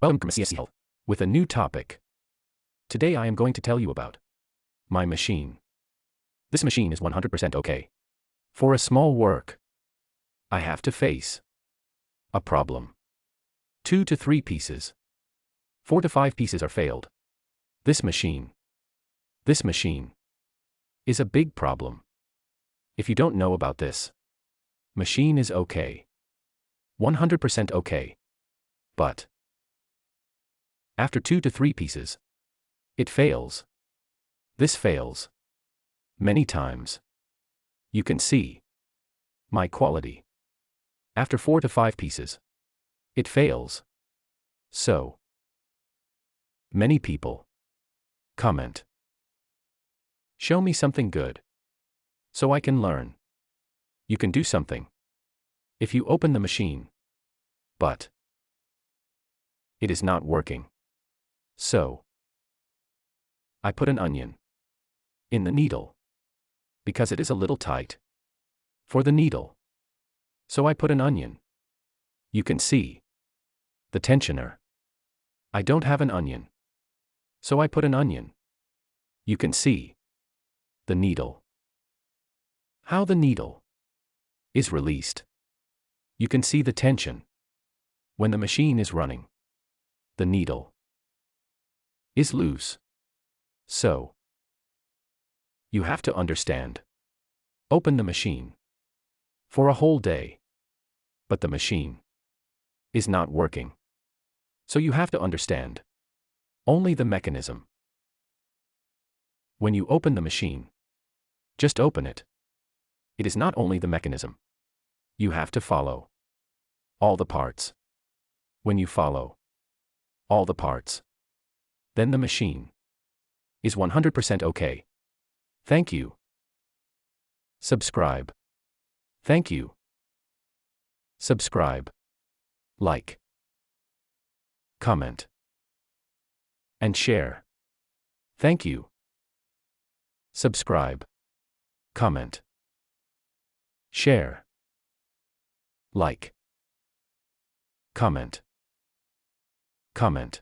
Welcome to AkeeL with a new topic. Today I am going to tell you about my machine. This machine is 100% okay. For a small work, I have to face a problem. 2 to 3 pieces. 4 to 5 pieces are failed. This machine is a big problem. If you don't know about this, machine is okay. 100% okay. But after 2 to 3 pieces, it fails. This fails many times. You can see my quality. After 4 to 5 pieces, it fails. So many people comment, show me something good so I can learn. You can do something if you open the machine, but it is not working. So I put an onion in the needle because it is a little tight for the needle. So I put an onion. You can see the tensioner. I don't have an onion. So I put an onion. You can see the needle. How the needle is released. You can see the tension. When the machine is running, the needle is loose. So you have to understand. Open the machine for a whole day, but the machine is not working. So you have to understand only the mechanism. When you open the machine, just open it. It is not only the mechanism. You have to follow all the parts. When you follow all the parts, then the machine is 100% okay. Thank you. Subscribe. Thank you. Subscribe. Like. Comment. And share. Thank you. Subscribe. Comment. Share. Like. Comment. Comment.